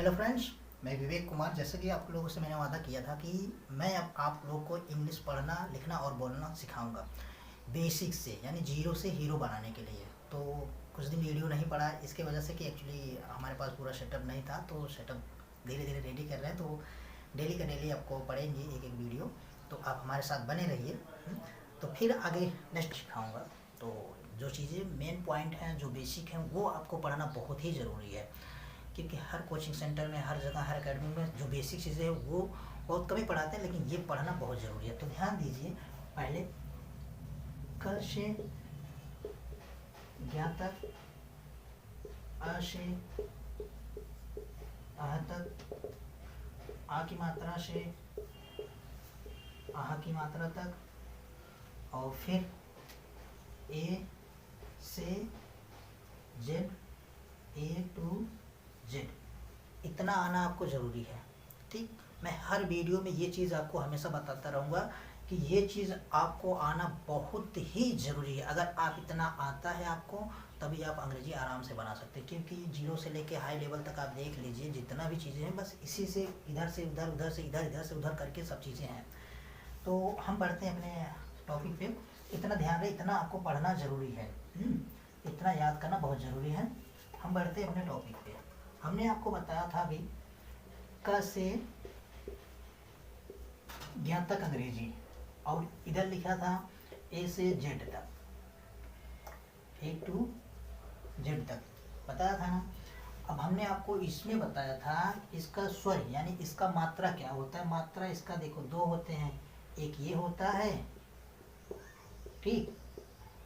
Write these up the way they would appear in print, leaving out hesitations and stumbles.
Hello friends, मैं विवेक कुमार। जैसे कि आप लोगों से मैंने वादा किया था कि मैं अब आप लोगों को इंग्लिश पढ़ना, लिखना और बोलना सिखाऊंगा बेसिक से, यानी जीरो से हीरो बनाने के लिए। तो कुछ दिन वीडियो नहीं पड़ा इसके वजह से कि एक्चुअली हमारे पास पूरा सेटअप नहीं था, तो सेटअप धीरे धीरे रेडी कर रहे हैं। तो डेली का डेली आपको पड़ेंगे एक एक वीडियो, तो आप हमारे साथ बने रहिए। तो फिर आगे नेक्स्ट सिखाऊँगा। तो जो चीज़ें मेन पॉइंट हैं, जो बेसिक हैं, वो आपको पढ़ना बहुत ही ज़रूरी है, क्योंकि हर कोचिंग सेंटर में, हर जगह, हर एकेडमी में जो बेसिक चीज़ें हैं वो बहुत कम ही पढ़ाते हैं, लेकिन ये पढ़ना बहुत ज़रूरी है। तो ध्यान दीजिए, पहले क से ज्ञ तक, अ से अह तक, आ की मात्रा से आह की मात्रा तक, और फिर ए से जेड, ए टू जेड, इतना आना आपको ज़रूरी है। ठीक, मैं हर वीडियो में ये चीज़ आपको हमेशा बताता रहूँगा कि ये चीज़ आपको आना बहुत ही ज़रूरी है। अगर आप इतना आता है आपको, तभी आप अंग्रेजी आराम से बना सकते हैं, क्योंकि जीरो से लेके हाई लेवल तक आप देख लीजिए, जितना भी चीज़ें हैं बस इसी से इधर से उधर, उधर से इधर, इधर से उधर करके सब चीज़ें हैं। तो हम बढ़ते हैं अपने टॉपिक पे। इतना ध्यान रहे, इतना आपको पढ़ना ज़रूरी है, इतना याद करना बहुत ज़रूरी है। हम बढ़ते हैं अपने टॉपिक पे। हमने आपको बताया था अभी क से ज्ञ तक अंग्रेजी, और इधर लिखा था ए से जेड तक, ए टू जेड तक बताया था ना। अब हमने आपको इसमें बताया था इसका स्वर, यानी इसका मात्रा क्या होता है। मात्रा इसका देखो दो होते हैं, एक ये होता है, ठीक,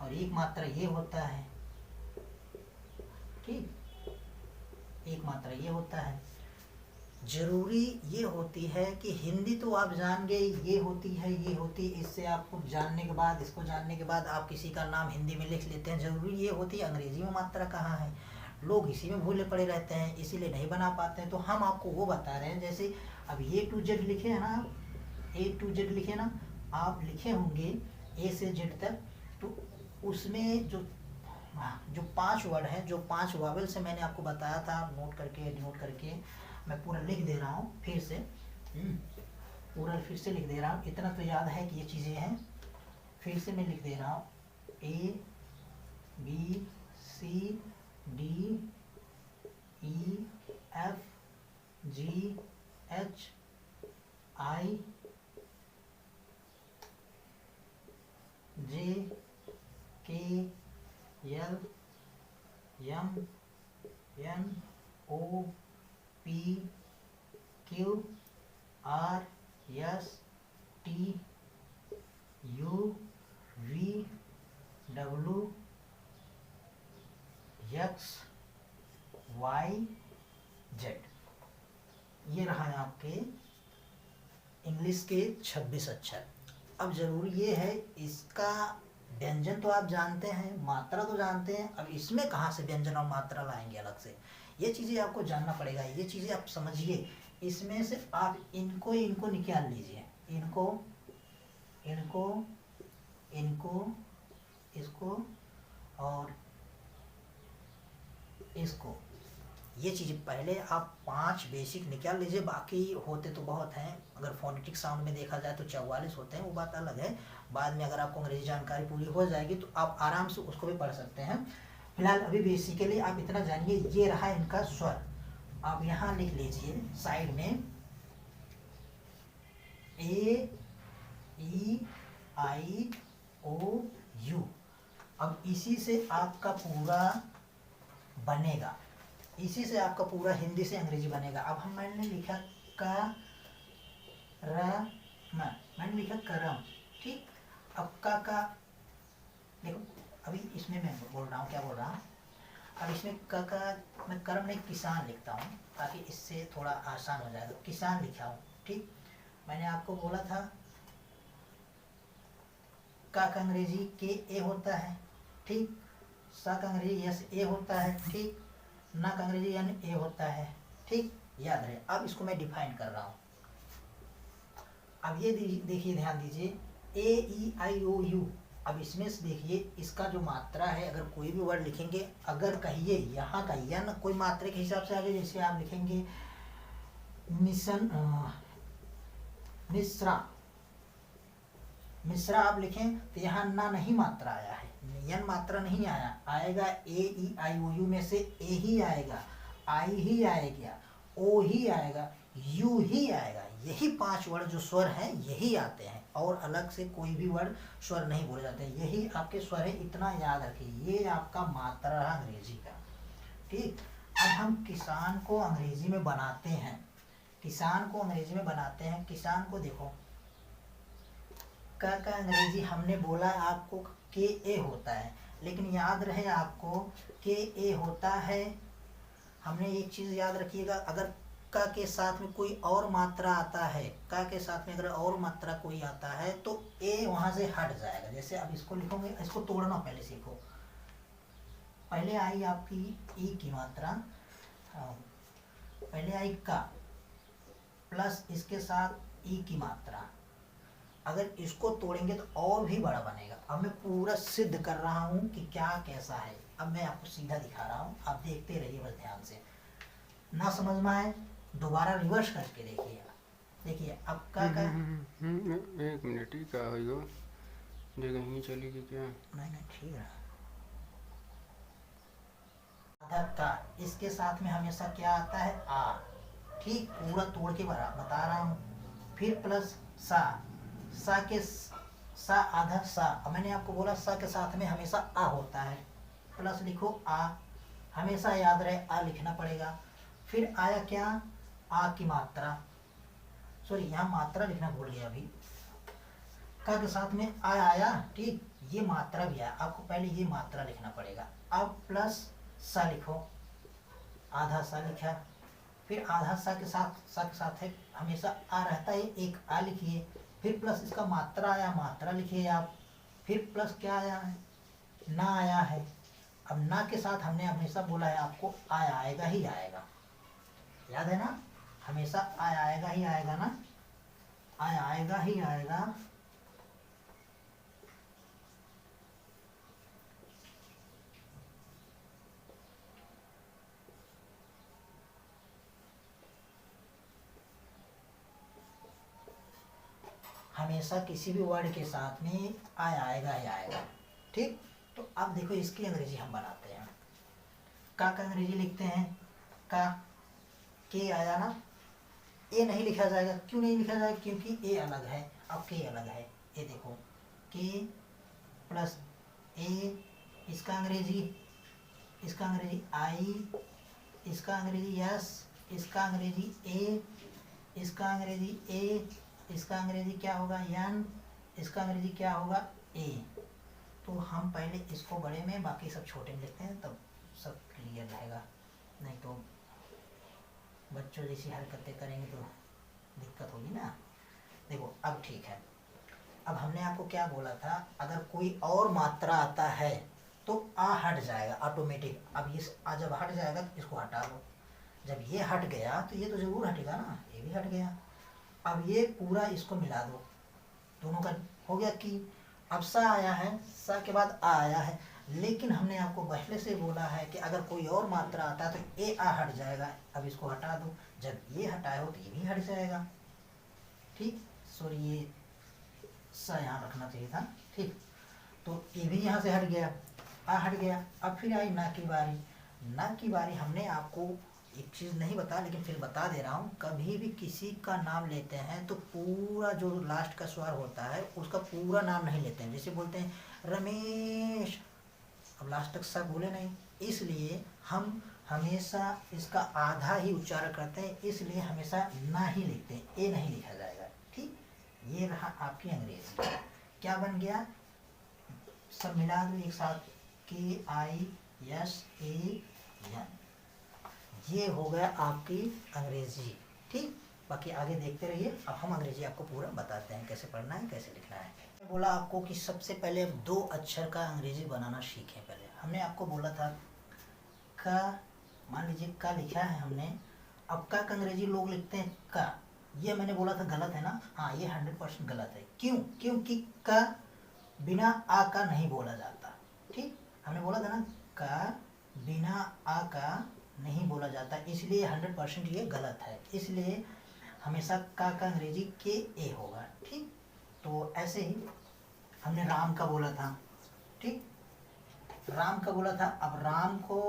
और एक मात्रा ये होता है, ठीक, एक मात्रा ये होता है। जरूरी ये होती है कि हिंदी तो आप जान गए, ये होती है, ये होती है, इससे आपको जानने के बाद, इसको जानने के बाद आप किसी का नाम हिंदी में लिख लेते हैं। जरूरी ये होती है अंग्रेजी में मात्रा कहाँ है, लोग इसी में भूले पड़े रहते हैं, इसीलिए नहीं बना पाते हैं। तो हम आपको वो बता रहे हैं, जैसे अब ए टू जेड लिखे है ना, ए टू जेड लिखे ना, आप लिखे होंगे ए से जेड तक, तो उसमें जो जो 5 वर्ड हैं, जो 5 वावल से मैंने आपको बताया था, नोट करके मैं पूरा लिख दे रहा हूँ फिर से, पूरा फिर से लिख दे रहा हूँ। इतना तो याद है कि ये चीज़ें हैं, फिर से मैं लिख दे रहा हूँ। A B C D E F G H I J K L M N O P Q R S T U V W X Y Z. ये रहा है आपके इंग्लिश के 26 अक्षर। अब जरूरी ये है, इसका व्यंजन तो आप जानते हैं, मात्रा तो जानते हैं, अब इसमें कहाँ से व्यंजन और मात्रा लाएंगे अलग से, ये चीज़ें आपको जानना पड़ेगा। ये चीज़ें आप समझिए, इसमें से आप इनको निकाल लीजिए, इनको इनको इनको इसको और इसको, ये चीज़ें पहले आप 5 बेसिक निकाल लीजिए। बाकी होते तो बहुत हैं, अगर फोनेटिक साउंड में देखा जाए तो 44 होते हैं, वो बात अलग है। बाद में अगर आपको अंग्रेजी जानकारी पूरी हो जाएगी तो आप आराम से उसको भी पढ़ सकते हैं। फिलहाल अभी बेसिकली आप इतना जानिए, ये रहा इनका स्वर। आप यहाँ लिख लीजिए साइड में ए ई आई ओ यू। अब इसी से आपका पूरा बनेगा, इसी से आपका पूरा हिंदी से अंग्रेजी बनेगा। अब हम मैंने लिखा का मैंने लिखा करम, ठीक। अब का देखो, अभी इसमें मैं बोल रहा हूँ, क्या बोल रहा हूँ, अब इसमें का मैं कर्म नहीं किसान लिखता हूँ, ताकि इससे थोड़ा आसान हो जाएगा। किसान लिखा हूँ, ठीक। मैंने आपको बोला था का अंग्रेजी के ए होता है, ठीक। सा का अंग्रेजी यस ए होता है, ठीक। ना का अंग्रेजी एन ए होता है, ठीक, याद रहे। अब इसको मैं डिफाइन कर रहा हूँ। अब ये देखिए, ध्यान दीजिए, ए ई आई ओ यू। अब इसमें से देखिए, इसका जो मात्रा है, अगर कोई भी वर्ड लिखेंगे, अगर कहिए यहाँ का या ना कोई मात्रा के हिसाब से आगे, जैसे आप लिखेंगे मिशन मिश्रा, मिश्रा आप लिखें तो यहाँ ना नहीं मात्रा आया है, यन मात्रा नहीं आया, आएगा ए ई आई ओ यू में से ए ही आएगा, आई ही आएगा, ओ ही आएगा, यू ही आएगा। यही 5 वर्ड जो स्वर हैं यही आते हैं, और अलग से कोई भी वर्ड स्वर नहीं बोले जाते हैं, यही आपके स्वर है, इतना याद रखिए। ये आपका मात्रा रहा अंग्रेजी का। ठीक, अब हम किसान को अंग्रेजी में बनाते हैं, किसान को अंग्रेजी में बनाते हैं। किसान को देखो, का अंग्रेजी हमने बोला आपको के ए होता है, लेकिन याद रहे आपको के ए होता है। हमने एक चीज याद रखिएगा, अगर का के साथ में कोई और मात्रा आता है, का के साथ में अगर और मात्रा कोई आता है तो ए वहां से हट जाएगा। जैसे अब इसको लिखोगे, इसको तोड़ना पहले सीखो। पहले आई आपकी ई की मात्रा, पहले आई का प्लस इसके साथ ई की मात्रा, अगर इसको तोड़ेंगे तो और भी बड़ा बनेगा। अब मैं पूरा सिद्ध कर रहा हूं कि क्या कैसा है। अब मैं आपको सीधा दिखा रहा हूं, आप देखते रहिए बस ध्यान से, ना समझ में आए दोबारा रिवर्स करके देखिए। देखिए अब का एक मिनट ही का होगा, जगह ही चलेगी क्या? नहीं ठीक है। आधा का, इसके साथ में हमेशा क्या आता है आ, ठीक पूरा तोड़ के बता रहा हूँ। फिर प्लस सा के सा आधा सा, अब मैंने आपको बोला सा के साथ में हमेशा आ होता है, प्लस लिखो आ, हमेशा याद रहे आ लिखना पड़ेगा। फिर आया क्या, आ की मात्रा, सॉरी यहाँ मात्रा लिखना भूल गया अभी, का के साथ में आ आया, ठीक, ये मात्रा भी आया, आपको पहले ये मात्रा लिखना पड़ेगा। अब प्लस सा लिखो, आधा सा लिखा, फिर आधा सा के साथ है हमेशा आ रहता है, एक आ लिखिए, फिर प्लस इसका मात्रा आया, मात्रा लिखिए आप, फिर प्लस क्या आया है, ना आया है। अब ना के साथ हमने हमेशा बोला है आपको आएगा ही आएगा, याद है ना, हमेशा आएगा ही आएगा ना, आएगा ही आएगा। हमेशा किसी भी वर्ड के साथ में आएगा ही आएगा। ठीक, तो अब देखो इसकी अंग्रेजी हम बनाते हैं। का अंग्रेजी लिखते हैं, का के आया ना, ए नहीं लिखा जाएगा, क्यों नहीं लिखा जाएगा, क्योंकि ए अलग है, अब के अलग है। ये देखो के प्लस ए, इसका अंग्रेजी आई, इसका अंग्रेजी यस, इसका अंग्रेजी ए, इसका अंग्रेजी ए, इसका अंग्रेजी क्या होगा यन, इसका अंग्रेजी क्या होगा ए। तो हम पहले इसको बड़े में बाकी सब छोटे में लिखते हैं, तब सब क्लियर रहेगा, नहीं तो बच्चों जैसी हरकतें करेंगे तो दिक्कत होगी ना। देखो अब ठीक है, अब हमने आपको क्या बोला था, अगर कोई और मात्रा आता है तो आ हट जाएगा ऑटोमेटिक। अब ये आ जब हट जाएगा तो इसको हटा दो, जब ये हट गया तो ये तो जरूर हटेगा ना, ये भी हट गया। अब ये पूरा इसको मिला दो, दोनों का हो गया कि अब सा आया है, सा के बाद आ आया है, लेकिन हमने आपको पहले से बोला है कि अगर कोई और मात्रा आता है तो ए आ हट जाएगा। अब इसको हटा दो, जब ये हटाए हो तो ये भी हट जाएगा। ठीक, सॉरी ये सा यहाँ रखना चाहिए था। ठीक, तो ये भी यहाँ से हट गया, आ हट गया। अब फिर आई ना की बारी, ना की बारी हमने आपको एक चीज़ नहीं बता, लेकिन फिर बता दे रहा हूँ, कभी भी किसी का नाम लेते हैं तो पूरा जो लास्ट का स्वर होता है उसका पूरा नाम नहीं लेते हैं। जैसे बोलते हैं रमेश, अब लास्ट तक सब बोले नहीं, इसलिए हम हमेशा इसका आधा ही उच्चारण करते हैं, इसलिए हमेशा ना ही लिखते हैं, ए नहीं लिखा जाएगा। ठीक, ये रहा आपकी अंग्रेजी। क्या बन गया, सब मिला दो एक साथ, के आई एस ए एन, ये हो गया आपकी अंग्रेजी। ठीक, बाकी आगे देखते रहिए। अब हम अंग्रेजी आपको पूरा बताते हैं कैसे पढ़ना है, कैसे लिखना है। मैं बोला आपको कि सबसे पहले अब 2 अक्षर का अंग्रेजी बनाना सीखें। पहले हमने आपको बोला था का, मान लीजिए का लिखा है हमने, अब का अंग्रेजी लोग लिखते हैं का, ये मैंने बोला था गलत है ना, हाँ ये 100% गलत है। क्यों, क्योंकि का बिना आ का नहीं बोला जाता। ठीक, हमने बोला था ना का बिना आ का नहीं बोला जाता, इसलिए 100% ये गलत है। इसलिए हमेशा का अंग्रेजी के ए होगा। ठीक, तो ऐसे ही हमने राम का बोला था। ठीक, राम का बोला था। अब राम को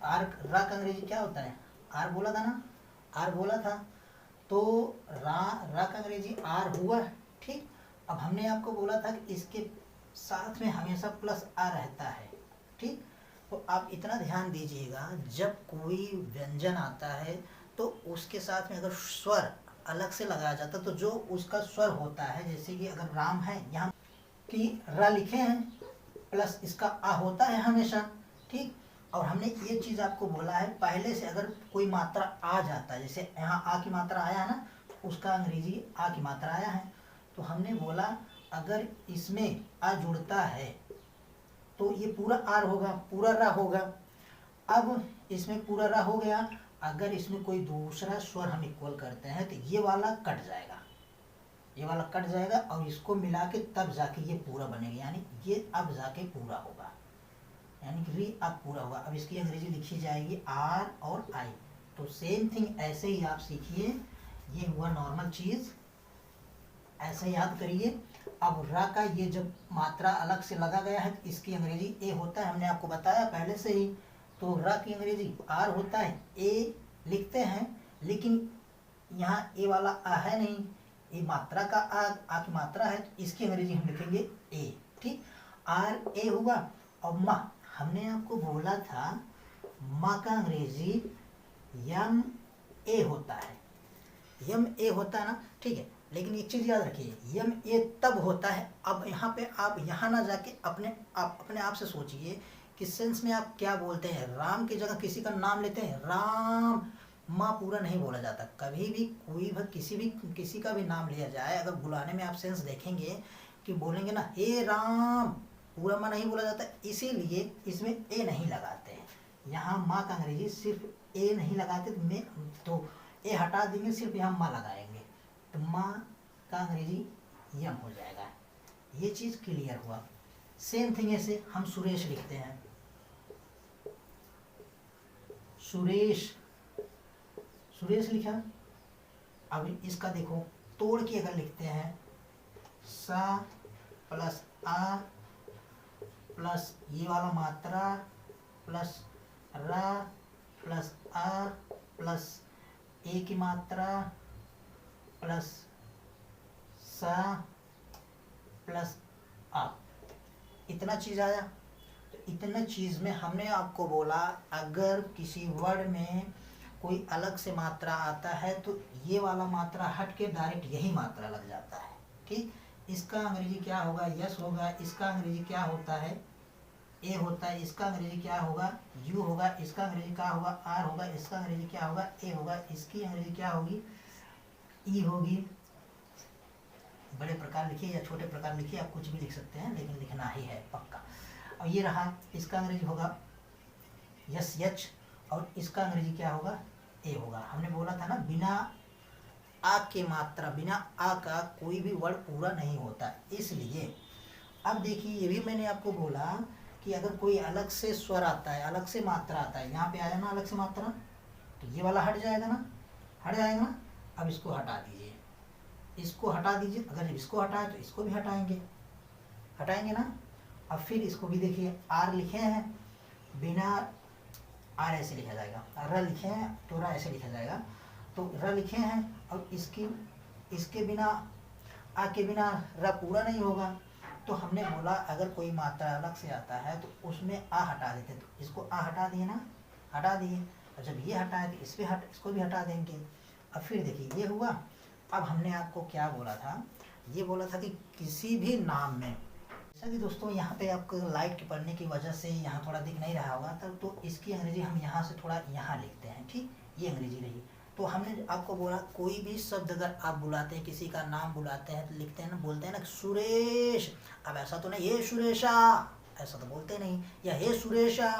आर, रा का अंग्रेजी क्या होता है? आर बोला था ना, आर बोला था। तो रा का अंग्रेजी आर हुआ। ठीक, अब हमने आपको बोला था कि इसके साथ में हमेशा प्लस आ रहता है। ठीक, तो आप इतना ध्यान दीजिएगा, जब कोई व्यंजन आता है तो उसके साथ में अगर स्वर अलग से लगाया जाता है तो जो उसका स्वर होता है, जैसे कि अगर राम है, यहाँ कि रा लिखे हैं प्लस इसका आ होता है हमेशा। ठीक, और हमने ये चीज़ आपको बोला है, पहले से अगर कोई मात्रा आ जाता है, जैसे यहाँ आ की मात्रा आया है ना, उसका अंग्रेजी आ की मात्रा आया है, तो हमने बोला अगर इसमें आ जुड़ता है तो ये पूरा आर होगा, पूरा रा होगा। अब इसमें पूरा रा हो गया, अगर इसमें कोई दूसरा स्वर हम इक्वल करते हैं तो ये वाला कट जाएगा, ये वाला कट जाएगा और इसको मिला के तब जाके ये पूरा बनेगा, यानी ये अब जाके पूरा होगा, यानी कि री अब पूरा होगा। अब इसकी अंग्रेजी लिखी जाएगी आर और आई। तो सेम थिंग ऐसे ही आप सीखिए, ये हुआ नॉर्मल चीज़, ऐसे याद करिए। अब रा का ये जब मात्रा अलग से लगा गया है, इसकी अंग्रेजी ए होता है, हमने आपको बताया पहले से ही। तो रा की अंग्रेजी आर होता है, ए लिखते हैं, लेकिन यहाँ ए वाला आ है नहीं, ये मात्रा का आ की मात्रा है, तो इसकी अंग्रेजी हम लिखेंगे ए। ठीक, आर ए हुआ। और माँ, हमने आपको बोला था माँ का अंग्रेजी यम ए होता है, यम ए होता है ना। ठीक है, लेकिन एक चीज़ याद रखिए, यम ए तब होता है, अब यहाँ पे आप यहाँ ना जाके अपने आप से सोचिए कि सेंस में आप क्या बोलते हैं। राम की जगह किसी का नाम लेते हैं, राम, माँ पूरा नहीं बोला जाता। कभी भी कोई भी किसी का भी नाम लिया जाए, अगर बुलाने में आप सेंस देखेंगे कि बोलेंगे ना हे राम, पूरा माँ नहीं बोला जाता, इसीलिए इसमें ए नहीं लगाते हैं। यहाँ माँ का अंग्रेजी सिर्फ ए नहीं लगाते, तो ए हटा देंगे, सिर्फ यहाँ माँ लगाएंगे, तो माँ का अंग्रेजी यम हो जाएगा। ये चीज़ क्लियर हुआ। सेम थिंग ऐसे हम सुरेश लिखते हैं, सुरेश, सुरेश लिखा। अब इसका देखो तोड़ के अगर लिखते हैं, सा प्लस आ प्लस ये वाला मात्रा प्लस रा प्लस आ प्लस ए की मात्रा प्लस सा प्लस आ, इतना चीज़ आया। तो इतना चीज़ में हमने आपको बोला अगर किसी वर्ड में कोई अलग से मात्रा आता है तो ये वाला मात्रा हट के डायरेक्ट यही मात्रा लग जाता है। ठीक, इसका अंग्रेजी क्या होगा? यस होगा। इसका अंग्रेजी क्या होता है? ए होता है। इसका अंग्रेजी क्या होगा? यू होगा। इसका अंग्रेजी क्या होगा? आर होगा। इसका अंग्रेजी क्या होगा? ए होगा। इसकी अंग्रेजी क्या होगी? ई होगी। बड़े प्रकार लिखिए या छोटे प्रकार लिखिए, आप कुछ भी लिख सकते हैं, लेकिन लिखना ही है पक्का। और ये रहा, इसका अंग्रेजी होगा यस एच, और इसका अंग्रेजी क्या होगा? ए होगा। हमने बोला था ना बिना आ के मात्रा, बिना आ का कोई भी वर्ड पूरा नहीं होता, इसलिए अब देखिए ये भी मैंने आपको बोला कि अगर कोई अलग से स्वर आता है, अलग से मात्रा आता है, यहाँ पे आया ना अलग से मात्रा, तो ये वाला हट जाएगा ना, हट जाएगा ना। अब इसको हटा दीजिए, इसको हटा दीजिए। अगर जब इसको हटाए तो इसको भी हटाएंगे, हटाएंगे ना। अब फिर इसको भी देखिए, आर लिखे हैं, बिना आर ऐसे लिखा जाएगा, र लिखे हैं तो र ऐसे लिखा जाएगा, तो र लिखे हैं और इसके बिना आ के बिना र पूरा नहीं होगा। तो हमने बोला अगर कोई मात्रा अलग से आता है तो उसमें आ हटा देते, तो इसको आ हटा दिए ना, हटा दिए। और जब ये हटाए तो इसको भी हटा देंगे। अब फिर देखिए ये हुआ। अब हमने आपको क्या बोला था? ये बोला था कि किसी भी नाम में, जैसा कि दोस्तों यहाँ पे आपको लाइट के पड़ने की वजह से यहाँ थोड़ा दिख नहीं रहा होगा, तब तो इसकी अंग्रेजी हम यहाँ से थोड़ा यहाँ लिखते हैं। ठीक, ये अंग्रेजी रही। तो हमने आपको बोला कोई भी शब्द अगर आप बुलाते हैं, किसी का नाम बुलाते हैं, तो लिखते हैं ना, बोलते हैं ना सुरेश। अब ऐसा तो नहीं हे सुरेशा, ऐसा तो बोलते नहीं, या हे सुरेशा,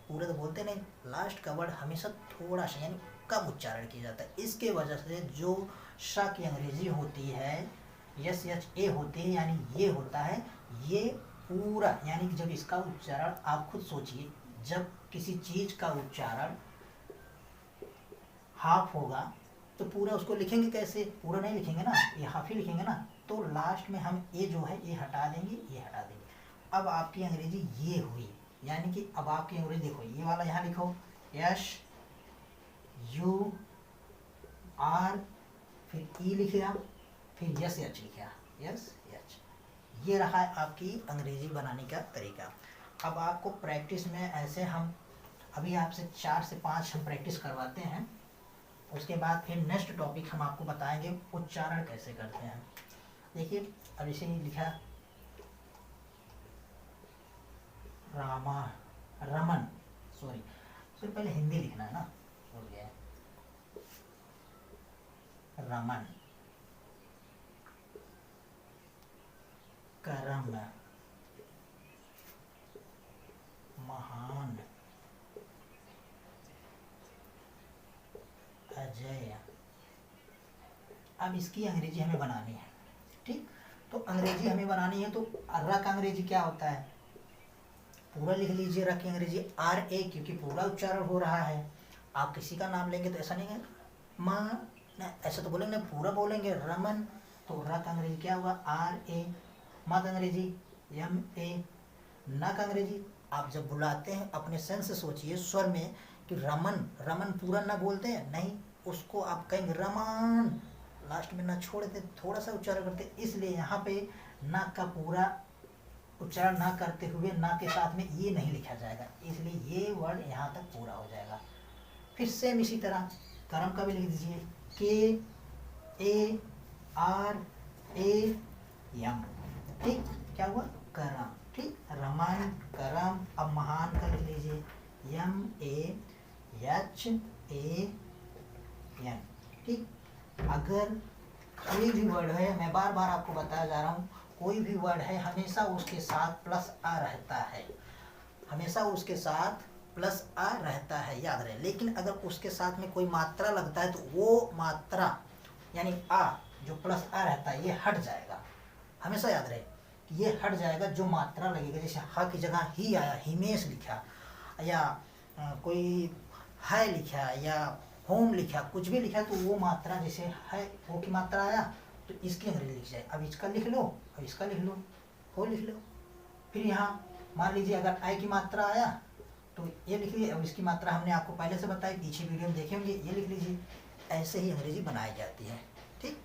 पूरे तो बोलते नहीं। लास्ट का वर्ड हमेशा थोड़ा सा यानी कम उच्चारण किया जाता है। इसके वजह से जो श की अंग्रेजी होती है, यस एच ए होती है, यानी ये होता है, ये पूरा, यानी कि जब इसका उच्चारण आप खुद सोचिए, जब किसी चीज का उच्चारण हाफ होगा तो पूरा उसको लिखेंगे कैसे, पूरा नहीं लिखेंगे ना, ये हाफ ही लिखेंगे ना, तो लास्ट में हम ए जो है ये हटा देंगे, ये हटा देंगे। अब आपकी अंग्रेजी ये हुई, यानी कि अब आपकी अंग्रेजी देखो, ये वाला यहाँ लिखो यश यू आर, फिर ई लिख लिया, फिर यस एच लिख लिया, यस एच। ये रहा है आपकी अंग्रेजी बनाने का तरीका। अब आपको प्रैक्टिस में ऐसे हम अभी आपसे 4 से 5 हम प्रैक्टिस करवाते हैं, उसके बाद फिर नेक्स्ट टॉपिक हम आपको बताएंगे उच्चारण कैसे करते हैं। देखिए अब इसे ही लिखा रामा रमन, सॉरी सॉरी पहले हिंदी लिखना है ना, भूल गया, रमन करम महान अजय। अब इसकी अंग्रेजी हमें बनानी है, ठीक। तो अंग्रेजी हमें बनानी है, तो र का अंग्रेजी क्या होता है, पूरा लिख लीजिए र की अंग्रेजी आर ए, क्योंकि पूरा उच्चारण हो रहा है। आप किसी का नाम लेंगे तो ऐसा नहीं है माँ, ऐसा तो बोलेंगे, पूरा बोलेंगे रमन, तो र का अंग्रेजी क्या होगा आर ए, माँ का अंग्रेजी एम ए, ना का अंग्रेजी आप जब बुलाते हैं अपने सेंस से सोचिए स्वर में कि रमन, रमन पूरा ना बोलते हैं, नहीं, उसको आप कहेंगे रमन, लास्ट में ना छोड़ते, थोड़ा सा उच्चारण करते, इसलिए यहाँ पे ना का पूरा उच्चारण ना करते हुए ना के साथ में ये नहीं लिखा जाएगा, इसलिए ये वर्ड यहाँ तक पूरा हो जाएगा। फिर सेम इसी तरह करम का भी लिख दीजिए के ए आर ए यम, ठीक, क्या हुआ करम, ठीक, रमन करम। अब महान का लिख लीजिए M A H A N, ठीक। अगर कोई भी वर्ड है, मैं बार बार आपको बताया जा रहा हूँ, कोई भी वर्ड है हमेशा उसके साथ प्लस आ रहता है, हमेशा उसके साथ प्लस आ रहता है, याद रहे। लेकिन अगर उसके साथ में कोई मात्रा लगता है तो वो मात्रा यानी आ जो प्लस आ रहता है ये हट जाएगा, हमेशा याद रहे ये हट जाएगा, जो मात्रा लगेगा, जैसे हा की जगह ही आया, हिमेश लिखा, या कोई है लिखा, या होम लिखा, कुछ भी लिखा, तो वो मात्रा जैसे है वो की मात्रा आया तो इसकी अंग्रेजी लिख जाए। अब इसका लिख लो, अब इसका लिख लो, हो लिख लो। फिर यहाँ मान लीजिए अगर आई की मात्रा आया तो ये लिख लीजिए, अब इसकी मात्रा हमने आपको पहले से बताई, पीछे वीडियो में देखे होंगे, ये लिख लीजिए। ऐसे ही अंग्रेजी बनाई जाती है, ठीक।